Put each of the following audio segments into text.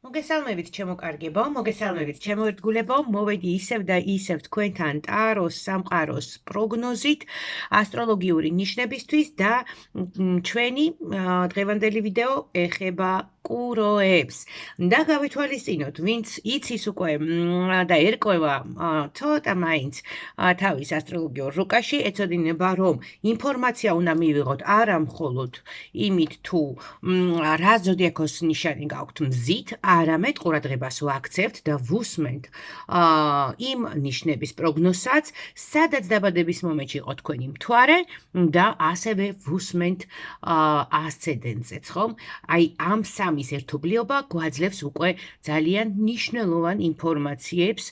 მოგესალმებით ჩემო კარგებო, მოგესალმებით ჩემო ერთგულებო, მოვედი ისევ და ისევ თქვენთან ტაროს სამყაროს პროგნოზით, ასტროლოგიური ნიშნებისთვის და ჩვენი დღევანდელი ვიდეო ეხება კუროებს. და გავითვალისწინოთ, ვინც იცის უკვე და ერკვევა ცოტა მაინც თავის ასტროლოგიურ რუკაში, ეცოდინება, რომ ინფორმაცია უნდა მივიღოთ არა მხოლოდ იმით თუ რა ზოდიაქოს ნიშანი გაქვთ მზით, არამედ ყურადღებას ვაქცევთ და ვუსმენთ იმ ნიშნების პროგნოზსაც, სადაც დაბადების მომენტში იყო თქვენი მთვარე და ასევე ვუსმენთ ასცენდენტზეც, ხომ? აი ამ სამის ერთობლიობა გვაძლევს უკვე ძალიან მნიშვნელოვან ინფორმაციებს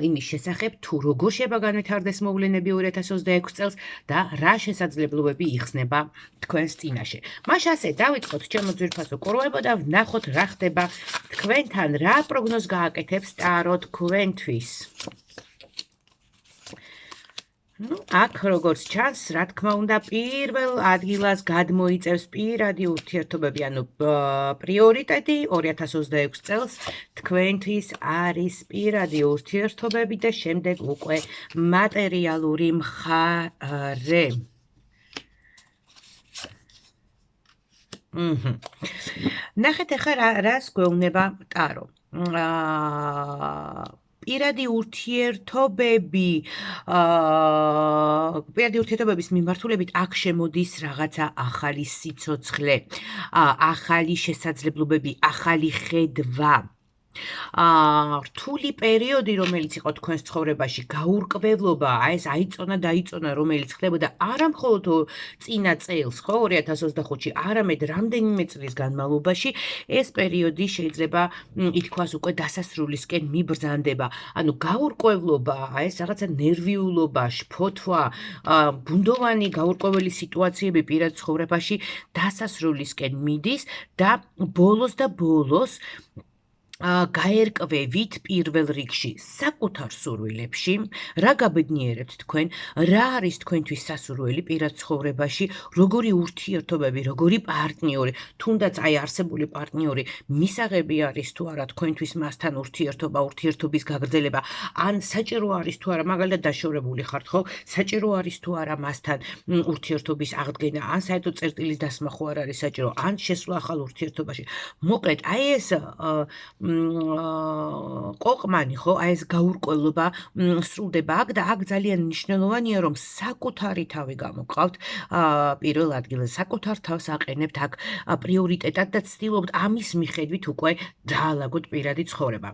იმის შესახებ, თუ როგორ შეება განვითარდეს მოვლენები 2026 წელს და რა შესაძლებლობები იხსნება თქვენს წინაშე. მაშ ასე დავიწყოთ ჩემო ძვირფასო კუროებო და ვნახოთ რა ხდება თქვენთან, რა პროგნოზ გააკეთებს ტარო თქვენთვის. აქ როგორც ჩანს, რა თქმა უნდა, პირველ ადგილას გადმოიწევს პირადი ურთიერთობები, ანუ პრიორიტეტი 2026 წელს თქვენთვის არის პირადი ურთიერთობები და შემდეგ უკვე მატერიალური მხარე. ნახეთ ახლა რას გვეუბნება ტარო. პირადი ურთიერთობების მიმართულებით აქ შემოდის რაღაცა ახალი სიცოცხლე, ახალი შესაძლებლობები, ახალი ხედვა. რთული პერიოდი, რომელიც იყო თქვენს ცხოვრებაში, გაურკვევლობა, ეს აიწონა, რომელიც ხდებოდა არა მხოლოდ წინა წელს, ხო, 2025-ში, არამედ რამდენიმე წლის განმავლობაში, ეს პერიოდი შეიძლება ითქვას უკვე დასასრულისკენ მიბრძანდება. ანუ გაურკვევლობა, ეს რაღაცა ნერვიულობა, შფოთვა, ბუნდოვანი გაურკვეველი სიტუაციები პირად ცხოვრებაში დასასრულისკენ მიდის და ბოლოს გაერკვევით პირველ რიგში საკუთარ სურვილებში, რა გაბედნიერებთ თქვენ, რა არის თქვენთვის სასურველი პირად ცხოვრებაში, როგორი ურთიერთობები, როგორი პარტნიორი, თუნდაც აი არსებული პარტნიორი მისაღები არის თუ არა თქვენთვის მასთან ურთიერთობის გაგრძელება, ან საჭირო არის თუ არა, მაგალითად დაშორებული ხართ, ხო? საჭირო არის თუ არა მასთან ურთიერთობის აღდგენა, ან საერთოდ წერტილის დასმა ხო არ არის საჭირო, ან შესვლა ახალ ურთიერთობაში. მოკლედ, აი ეს ყოყმანი, ხო, აი ეს გაურკვევლობა სრულდება აქ და აქ ძალიან მნიშვნელოვანია, რომ საკუთარი თავი გამოგყავთ პირველ ადგილზე, საკუთარ თავს აყენებთ აქ პრიორიტეტად და ცდილობთ ამის მიხედვით უკვე დაალაგოთ პირადი ცხოვრება.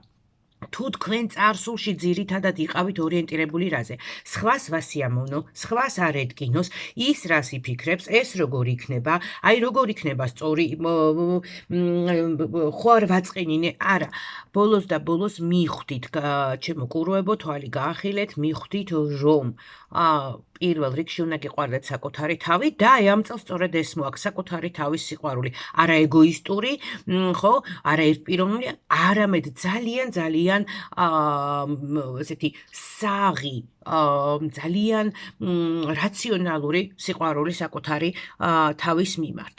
თუ თქვენ წარსულში ძირითადად იყავით ორიენტირებული რაზე, სხვას ვასიამოვნო, სხვას არ ედგინოს, ის რას იფიქრებს, ეს როგორ იქნება, აი როგორ იქნება სწორი, ხო არ ვაწყენინე, არა, ბოლოს და ბოლოს მიხვდით, ჩემო კუროებო, თვალი გაახილეთ, მიხვდით, რომ პირველ რიგში უნდა გიყვარდეთ საკუთარი თავი და აი ამ წელს სწორედ ეს მოაქვს, საკუთარი თავის სიყვარული, არა ეგოისტური, ხო, არა ერთპიროვნული, არამედ ძალიან ესეთი საღი, ძალიან რაციონალური სიყვარული საკუთარი თავის მიმართ.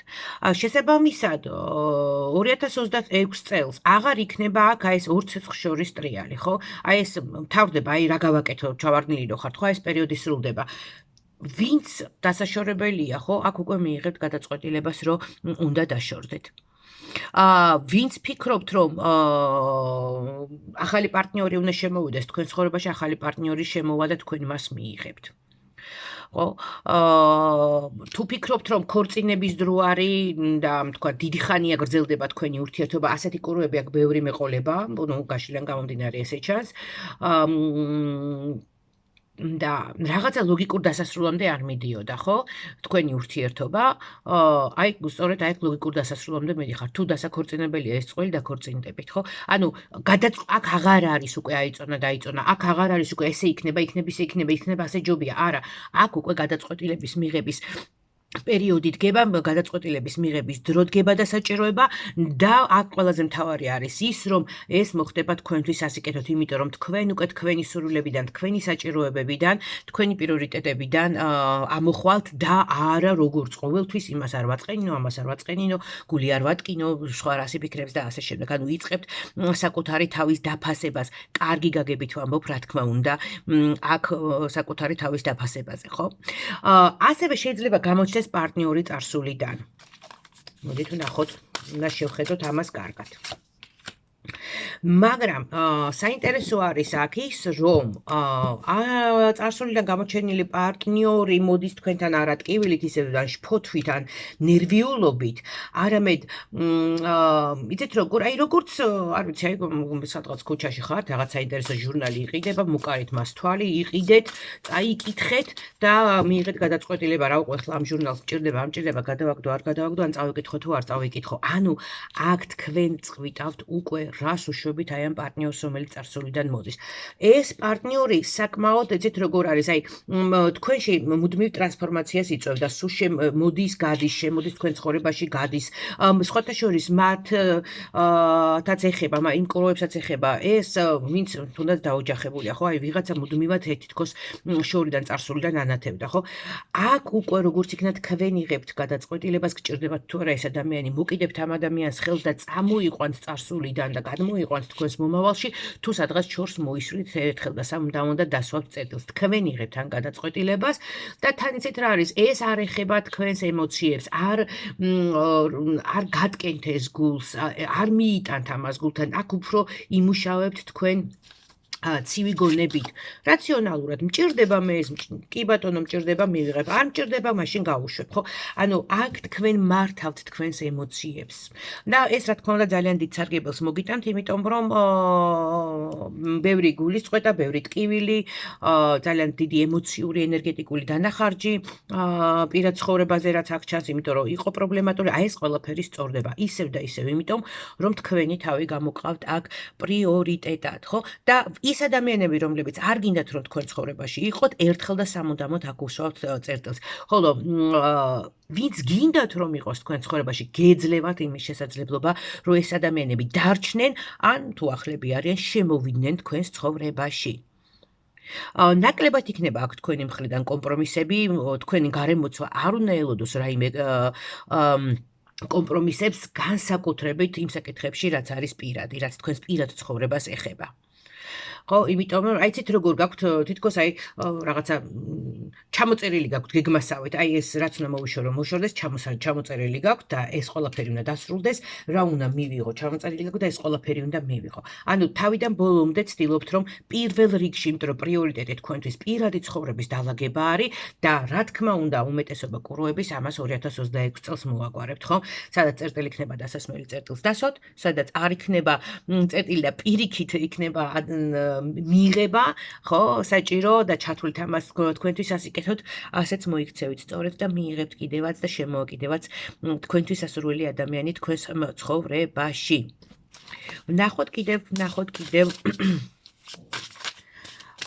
შესაბამისად, 2026 წელს აღარ იქნება აქ აი ეს ორ ცეცხლს შორის ტრიალი, ხო? აი ეს მთავრდება, აი რა გავაკეთო, ჩავარდნილი რო ხართ, ხო, ეს პერიოდი სრულდება. ვინც დასაშორებელია, ხო, აქ უკვე მიიღებთ გადაწყვეტილებას, რომ უნდა დაშორდეთ. ვინც ფიქრობთ, რომ ახალი პარტნიორი უნდა შემოვიდეს თქვენ ცხოვრებაში, ახალი პარტნიორი შემოვა და თქვენ მას მიიღებთ. ხო, თუ ფიქრობთ, რომ ქორწინების დრო არის და თქვა დიდი ხანია გრძელდება თქვენი ურთიერთობა, ასეთი კუროები აქ ბევრი მეყოლება, ნუ გაშლიან გამომდინარე ესე ჩანს. და რაღაცა ლოგიკურ დასასრულამდე არ მიდიოდა, ხო? თქვენი ურთიერთობა, აი სწორედ აი ლოგიკურ დასასრულამდე მიდიხარ. თუ დასაქორწინებელია ეს წყვილი დაქორწინდებით, ხო? ანუ აქ აღარ არის უკვე აიწონა, აქ აღარ არის უკვე ესე იქნება, ასე ჯობია. არა, აქ უკვე გადაწყვეტილების მიღების პერიოდი დგება გადაწყვეტილების მიღების დრო დგება დასაჭიროება და აქ ყველაზე მთავარი არის ის რომ ეს მოხდება თქვენთვის ასიკეთოთ იმიტომ რომ თქვენ უკვე თქვენი სურვილებიდან თქვენი საჭიროებებიდან თქვენი პრიორიტეტებიდან ამოხვალთ და არა როგორც ყოველთვის იმას არ ვაწყენინო ამას არ ვაწყენინო გული არ ვატკინო სხვა რასი ფიქრებს და ასე შემდეგ ანუ იწყებთ საკუთარი თავის დაფასებას კარგი გაგებით ვამბობ რა თქმა უნდა აქ საკუთარი თავის დაფასებაზე ხო ასევე შეიძლება გამოჩნდეს პარტნიორი წარსულიდან. მოდით ვნახოთ, უნდა შევხედოთ ამას კარგად. მაგრამ საინტერესო არის აქ ის, რომ წარსულიდან გამოჩენილი პარტნიორი მოდის თქვენთან არა ტკივილით, ისე შფოთვით ან ნერვიულობით, არამედ იცით როგორც არ ვიცი, აი სადღაც ქუჩაში ხართ, რაღაც საინტერესო ჟურნალი იყიდება, მოკარით მას თვალი, იყიდეთ, წაიკითხეთ და მიიღეთ გადაწყვეტილება, რა უყვე ხლა ამ ჟურნალს მჭირდება, ამ მჭირდება, გადავაგდო, არ გადავაგდო, ან წავიკითხო თუ არ წავიკითხო. ანუ აქ თქვენ წყვიტავთ უკვე რას უშვებით აი ამ პარტნიორს, რომელიც წარსულიდან მოდის. ეს პარტნიორი საკმაოდ ეცეთ როგორ არის, აი თქვენში მუდმივ ტრანსფორმაციას იწვევს და სულ მოდის, გადის, შემოდის თქვენ ცხოვრებაში, გადის. სხვათა შორის მათაც ეხება, იმ კუროებსაც ეხება ეს, ვინც თუნდაც დაოჯახებულია, ხო? აი ვიღაცა მუდმივად თითქოს შორიდან წარსულიდან ანათებდა, ხო? აქ უკვე როგორც იქნა თქვენ იღებთ გადაწყვეტილებას, გჭირდებათ თუ არა ეს ადამიანი, მოკიდებთ ამ ადამიანს ხელს და წამოიყვანთ წარსულიდან და გადმოიყვანთ თქვენს მომავალში, თუ სადღაც ჩორს მოისვრით ერთხელ და სამუდამოდ და დასვავთ წერტილს. თქვენ იღებთ ამ გადაწყვეტილებას და თან იცით რა არის, ეს არ ეხება თქვენს ემოციებს, არ გატკენთ ეს გულს, არ მიიტანთ ამას გულთან, აქ უფრო იმუშავებთ თქვენ ცივი გონებით. რაციონალურად მჭირდება მე ეს, კი ბატონო მჭირდება მივიღებ, არ მჭირდება მაშინ გავუშვებ, ხო? ანუ აქ თქვენ მართავთ თქვენს ემოციებს. და ეს რა თქმა უნდა ძალიან დიდ სარგებელს მოგიტანთ, იმიტომ რომ ბევრი გულისწყეთა, ბევრი ტკივილი, ძალიან დიდი ემოციური, ენერგეტიკული დანახარჯი პირად ცხოვრებაზე რაც აქ ჩანს, იმიტომ რომ იყო პრობლემატური, აი ეს ყველაფერი სწორდება. ისევ და ისევ, იმიტომ რომ თქვენი თავი გამოყავთ აქ პრიორიტეტად, ხო? და ის ადამიანები, რომლებიც არ გინდათ რომ თქვენ ცხოვრებაში იყოთ, ერთხელ და სამუდამოდ აქ უშავთ წერტილს. ხოლო ვინც გინდათ რომ იყოს თქვენ ცხოვრებაში, გეძლევათ იმის შესაძლებლობა, რომ ეს ადამიანები დარჩნენ, ან თუ ახლები არიან, შემოვიდნენ თქვენს ცხოვრებაში. ნაკლებად იქნება აქ თქვენი მხრიდან კომპრომისები, თქვენი გარემოცვა არ უნდა ელოდოს რაიმე კომპრომისებს განსაკუთრებით იმ საკითხებში, რაც არის პირადი, რაც თქვენს პირად ცხოვრებას ეხება. ხო, იმიტომ რომ აიცით როგორ გაქვთ თითქოს აი რაღაცა ჩამოწერილი გაქვთ გეგმასავით, აი ეს რაც უნდა მოვიშორო, მოშორდეს, ჩამოწერილი გაქვთ და ეს ყველაფერი უნდა დასრულდეს, რა უნდა მივიღო, ჩამოწერილი გაქვთ და ეს ყველაფერი უნდა მივიღო. ანუ თავიდან ბოლომდე ცდილობთ რომ პირველ რიგში, იმიტომ რომ პრიორიტეტი თქვენთვის პირადი ცხოვრების დალაგება არის და რა თქმა უნდა უმეტესობა კუროების ამას 2026 წელს მოვაგვარებთ, ხო? სადაც წერტილი იქნება დასასმელი წერტილს დასვათ, სადაც არ იქნება წერტილი და პირიქით იქნება მიიღება, ხო, საჭირო და ჩათვლით ამას თქვენთვის ასიკეთოთ, ასეც მოიქცევით სწორედ და მიიღებთ კიდევაც და შემოაკიდევაც თქვენთვის ასურველი ადამიანი თქვენს ცხოვრებაში. ვნახოთ კიდევ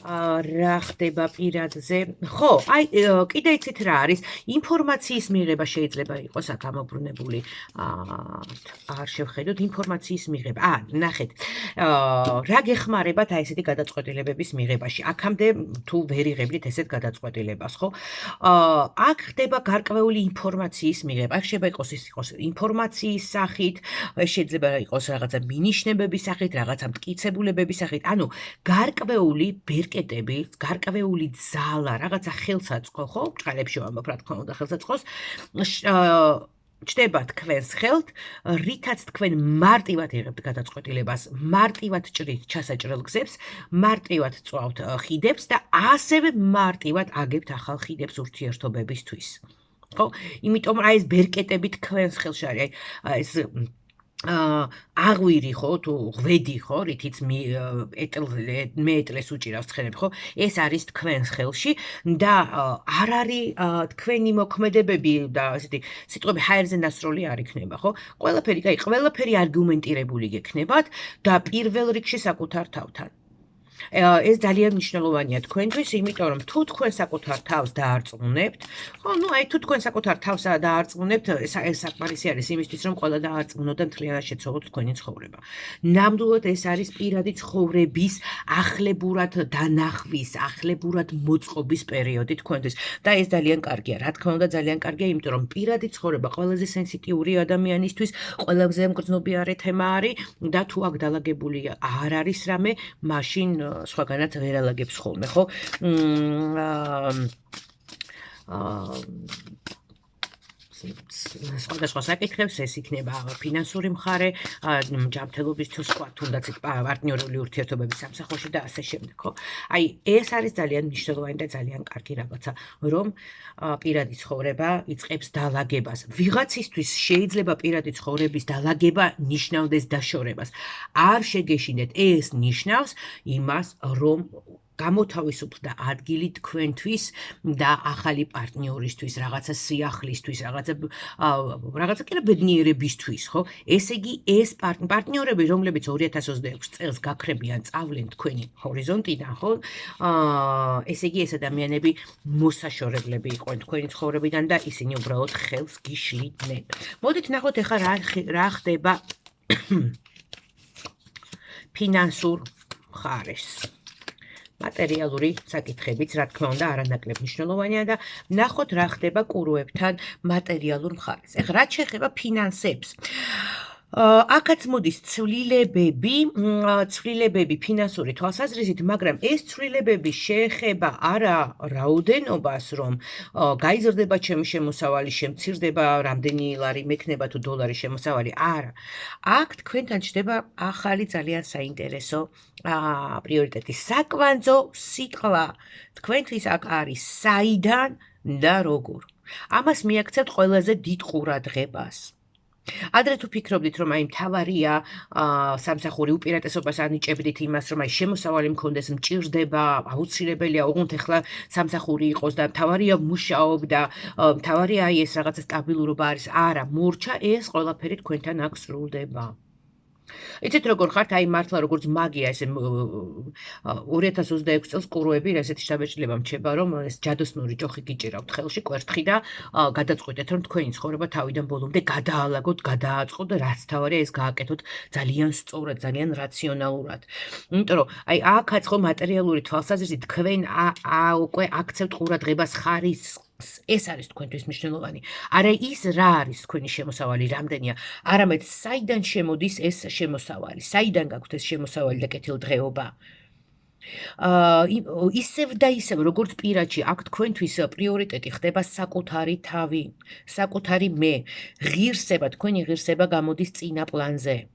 რა ხდება პირადზე. ხო, აი კიდე იცით რა არის, ინფორმაციის მიღება შეიძლება იყოს აქ ამობრუნებული. არ შევხედოთ ინფორმაციის მიღება. ნახეთ. რა გეხმარებათ აი ესეთი გადაწყვეტილებების მიღებაში? აქამდე თუ ვერ იღებდით ესეთ გადაწყვეტილებას, ხო? აქ ხდება გარკვეული ინფორმაციის მიღება. აქ შეიძლება იყოს ინფორმაციის სახით, შეიძლება იყოს რაღაცა მინიშნებების სახით, რაღაცა მტკიცებულებების სახით. ანუ გარკვეული გარკვეული ძალა, რაღაცა ხელსაწყო, ხო? ბრწყალებში ვამბობ, რა თქმა უნდა, ხელსაწყოს ჩდება თქვენს ხელთ, რითაც თქვენ მარტივად იღებთ გადაწყვეტილებას, მარტივად ჭრით ჩასაჭრელ გზებს, მარტივად წვავთ ხიდებს და ასევე მარტივად აგებთ ახალ ხიდებს ურთიერთობებისთვის. ხო? იმიტომ რომ აი ეს ბერკეტები თქვენს ხელში არის, აი ეს აღვირი ხო თუ ღვედი ხო რითიც მეეტლეს უჭირავს ცხენები ხო ეს არის თქვენს ხელში და არ არის თქვენი მოქმედებები და ესეთი სიტყვები ჰაერზე დასროლი არ იქნება ხო ყველაფერი არგუმენტირებული გექნებათ და პირველ რიგში საკუთარ თავთან ეს ძალიან მნიშვნელოვანია თქვენთვის, იმიტომ რომ თუ თქვენ საკუთარ თავს დაარწმუნებთ, ხო, ну, აი თუ თქვენ საკუთარ თავს დაარწმუნებთ, ეს საკმარისი არის იმისთვის, რომ ყველა დაარწმუნოთ და მთლიანად შეცვალოთ თქვენი ცხოვრება. ნამდვილად ეს არის პირადი ცხოვრების ახლებურად დანახვის, ახლებურად მოწყობის პერიოდი თქვენთვის და ეს ძალიან კარგია. რა თქმა უნდა, ძალიან კარგია, იმიტომ რომ პირადი ცხოვრება ყველაზე სენსიტიური ადამიანისთვის ყველაზე მგრძნობი თემა არის და თუ აქ დალაგებული არ არის რამე, მაშინ სხვაგანაც ვერ ალაგებს ხოლმე, ხო? სხვადასხვა საკითხებს, ეს იქნება ფინანსური მხარე, ჯანმრთელობის თუ სხვა, თუნდაც პარტნიორული ურთიერთობების სამსახურში და ასე შემდეგ, ხო? აი, ეს არის ძალიან მნიშვნელოვანი და ძალიან კარგი რაღაცა, რომ პირადი ცხოვრება იწყებს დალაგებას. ვიღაცისთვის შეიძლება პირადი ცხოვრების დალაგება ნიშნავდეს დაშორებას. არ შეგეშინეთ, ეს ნიშნავს იმას, რომ გამოთავისუფლდა ადგილი თქვენთვის და ახალი პარტნიორისთვის, რაღაცა სიახლისთვის, რაღაცა კიდე ბედნიერებისთვის, ხო? ესე იგი, ეს პარტნიორები, რომლებიც 2026 წელს გაქრებიან, წავლენ თქვენი ჰორიზონტიდან, ხო? ესე იგი, ეს ადამიანები მოსაშორებლები იყვნენ თქვენი ცხოვრებიდან და ისინი უბრალოდ ხელს გიშლიდნენ. მოდით ნახოთ ახლა რა ხდება ფინანსურ მხარეს. მატერიალური საკითხებიც, რა თქმა უნდა, არანაკლებ მნიშვნელოვანია და ნახოთ რა ხდება კურუებთან მატერიალურ მხარეს. ეხლა რაც შეეხება ფინანსებს, აქაც მოდის ცვლილებები ფინანსური თვალსაზრისით, მაგრამ ეს ცვლილებები შეეხება არა რაოდენობას, რომ გაიზრდება ჩემი შემოსავალი, შემცირდება რამდენი ლარი მექნება თუ დოლარი შემოსავალი, არა. აქ თქვენთან ჩნდება ახალი ძალიან საინტერესო პრიორიტეტი. საკვანძო სიტყვა თქვენთვის აქ არის საიდან და როგორ. ამას მიაქცევთ ყველაზე დიდ ყურადღებას. ადრე თუ ფიქრობდით, რომ აი მთავარია სამსახური უპირატესობას ანიჭებდით იმას, რომ აი შემოსავალი მქონდეს, მჭირდება, აუცილებელია, ოღონდ ახლა სამსახური იყოს და მთავარია მუშაობდა, მთავარია აი ეს რაღაცა სტაბილურობა არის. არა, მორჩა ეს ყველაფერი თქვენთან აქ სრულდება. იცით როგორ ხართ, აი მართლა როგორც მაგია, ესე 2026 წელს კურუები ესეთი შთაბეჭდილება მრჩება, რომ ეს ჯადოსნური ჯოხი გიჭირავთ ხელში, კვერთხი და გადაწყვეტეთ, რომ თქვენი ცხოვრება თავიდან ბოლომდე გადაალაგოთ, გადააწყოთ და რაც თავარია ეს გააკეთოთ ძალიან სწორად, ძალიან რაციონალურად. იმიტომ რომ აი აქაც ხო მატერიალური თვალსაზრისით თქვენ უკვე აქცევთ ყურადღებას ხარისხს. ეს არის თქვენთვის მნიშვნელოვანი. არა ის რა არის თქვენი შემოსავალი, რამდენია, არამედ საიდან შემოდის ეს შემოსავალი, საიდან გაქვთ ეს შემოსავალი და კეთილდღეობა. ისევ და ისევ, როგორც პირადში, აქ თქვენთვის პრიორიტეტი ხდება საკუთარი თავი, საკუთარი მე, ღირსება, თქვენი ღირსება გამოდის წინა პლანზე.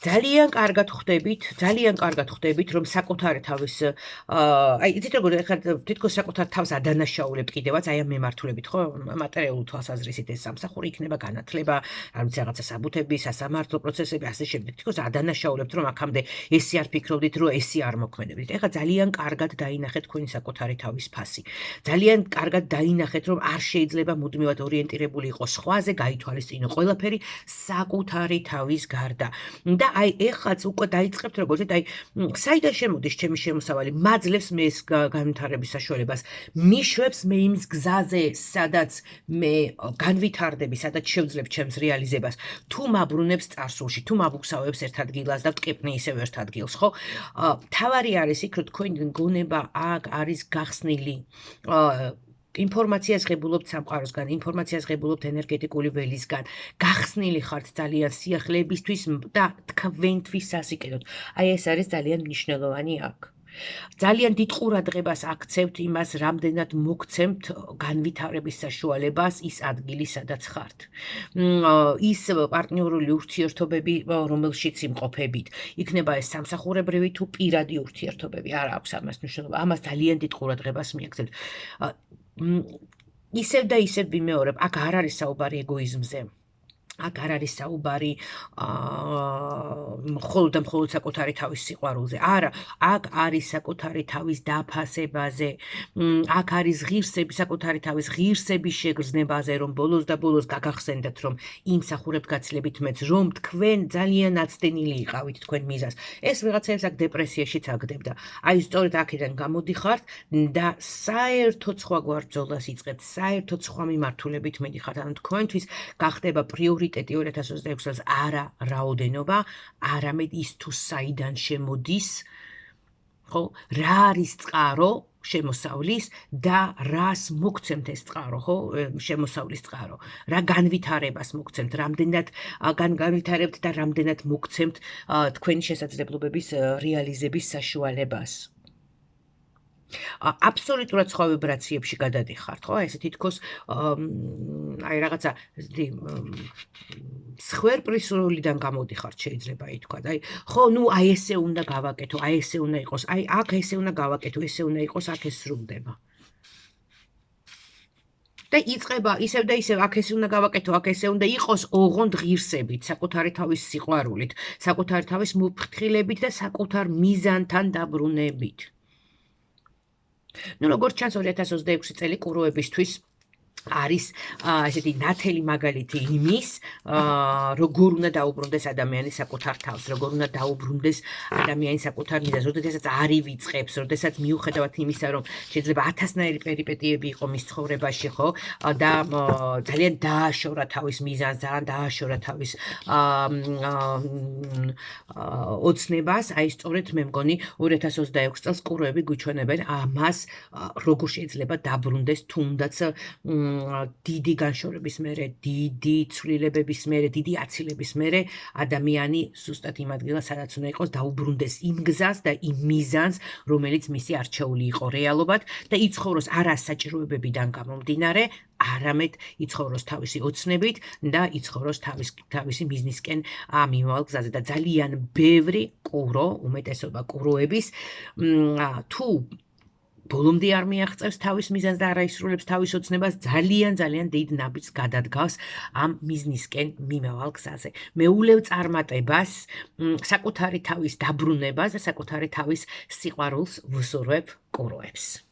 ძალიან კარგად ხვდებით, რომ საკუთარი თავის აი იცით როგორ ახლა თითქოს საკუთარ თავს ადანაშაულებთ კიდევაც აი ამ მემართულებით, ხო? მატერიალურ თვალსაზრისით ეს სამსახური იქნება, განათლება, არ ვიცი რაღაცა საბუთები, სასამართლო პროცესები, ასე შემდეგ. თითქოს ადანაშაულებთ, რომ აქამდე ესე არ ფიქრობდით, რომ ესე არ მოქმედებდით. ეხლა ძალიან კარგად დაინახეთ თქვენი საკუთარი თავის ფასი. ძალიან კარგად დაინახეთ, რომ არ შეიძლება მუდმივად ორიენტირებული იყოს სხვაზე, გაითვალისწინო ყველაფერი საკუთარი თავის გარდა. და აი ეხლაც უკვე დაიწყებთ როგორც აი საიდან შემოდის ჩემი შემოსავალი, მაძლევს მე ეს განვითარების საშუალებას, მიშვებს მე იმის გზაზე, სადაც მე განვითარდები, სადაც შევძლებ ჩემს რეალიზებას, თუ მაბრუნებს წარსულში, თუ მაბუქსავებს ერთ ადგილას და ვტკიპნი ისევ ერთ ადგილს, ხო? თავარი არის იქ, რომ თქვენი გონება აქ არის გახსნილი. ინფორმაციას ღებულობთ სამყაროსგან, ინფორმაციას ღებულობთ ენერგეტიკული ველისგან, გახსნილი ხართ ძალიან სიახლეებისთვის და თქვენთვის სასიკეთოდ. აი ეს არის ძალიან მნიშვნელოვანი აქ. ძალიან დიდ ყურადღებას აქცევთ იმას, რამდენად მოგცემთ განვითარების საშუალებას ის ადგილი, სადაც ხართ. ის პარტნიორული ურთიერთობები, რომელშიც იმყოფებით, იქნება ეს სამსახურებრივი თუ პირადი ურთიერთობები, არ აქვს ამას მნიშვნელობა. ამას ძალიან დიდ ყურადღებას მიაქცევთ. ისევ და ისევ ვიმეორებ, აქ არ არის საუბარი ეგოიზმზე. აქ არ არის საუბარი მხოლოდ და მხოლოდ საკუთარი თავის სიყვარულზე. არა, აქ არის საკუთარი თავის დაფასებაზე, აქ არის საკუთარი თავის ღირსების შეგრძნებაზე, რომ ბოლოს და ბოლოს გაგახსენდათ, რომ იმსახურებთ გაცილებით მეც, რომ თქვენ ძალიან აცდენილი იყავით თქვენ მიზანს. ეს ვიღაცებს აქ დეპრესიაშიც აგდებდა. აი სწორედ აქედან გამოდიხართ და საერთოდ სხვაგვარ ბრძოლას იწყებთ, საერთოდ სხვა მიმართულებით მიდიხართ. ანუ თქვენთვის გახდება პრიორიტეტი 2026 წელს არა რაოდენობა, არამედ ის თუ საიდან შემოდის, ხო, რა არის წყარო შემოსავლის და რას მოგცემთ ეს წყარო, ხო, შემოსავლის წყარო, რა განვითარებას მოგცემთ, რამდენად განვითარებთ და რამდენად მოგცემთ თქვენი შესაძლებლობების რეალიზების საშუალებას. აბსოლუტურად სხვა ვიბრაციებში გადადიხართ, ხო? ესე თითქოს აი რაღაცა სხვერპრისრულიდან გამოდიხართ, შეიძლება ითქვა. აი, ხო, ნუ აი ესე უნდა გავაკეთო, აი ესე უნდა იყოს, აი აქ ესე უნდა გავაკეთო, ესე უნდა იყოს, აქ ეს სრულდება. და იწყება ისევ და ისევ აქ ესე უნდა გავაკეთო, აქ ესე უნდა იყოს ოღონდ ღირსებით, საკუთარი თავის სიყვარულით, საკუთარი თავის მოფრთხილებით და საკუთარ მიზანთან დაბრუნებით. ნუ როგორც ჩანს 2026 წელი კუროებისთვის არის ესეთი ნათელი მაგალითი იმის, როგორ უნდა დაუბრუნდეს ადამიანი საკუთარ თავს, როგორ უნდა დაუბრუნდეს ადამიანი საკუთარ მიზანს, როდესაც არ ივიწყებს, როდესაც მიუხედავად იმისა, რომ შეიძლება 1000-ნაირი პერიპეტიები იყო მის ცხოვრებაში, ხო, და ძალიან დააშორა თავის მიზანს, ძალიან დააშორა თავის ოცნებას, აი სწორედ მე მგონი 2026 წელს კუროები გვიჩვენებენ ამას, როგორ შეიძლება დაბრუნდეს თუნდაც დიდი განშორების მერე, დიდი ცვლილებების მერე, დიდი აცილების მერე ადამიანი ზუსტად იმ ადგილას, სადაც უნდა იყოს, დაუბრუნდეს იმ გზას და იმ მიზანს, რომელიც მისი არჩეული იყო რეალობად და იცხოვროს არა საჭიროებებიდან გამომდინარე, არამედ იცხოვროს თავისი ოცნებით და იცხოვროს თავისი მიზნისკენ მიმავალ გზაზე და ძალიან ბევრი კურო, უმეტესობა კუროების თუ ბოლომდე არ მიაღწევს თავის მიზანს და არ აისრულებს თავის ოცნებას, ძალიან დიდ ნაბიჯს გადადგავს ამ მიზნისკენ მიმავალ გზაზე. მეულევ წარმატებას, საკუთარი თავის დაბრუნებას და საკუთარი თავის სიყვარულს ვუსურვებ კუროებს.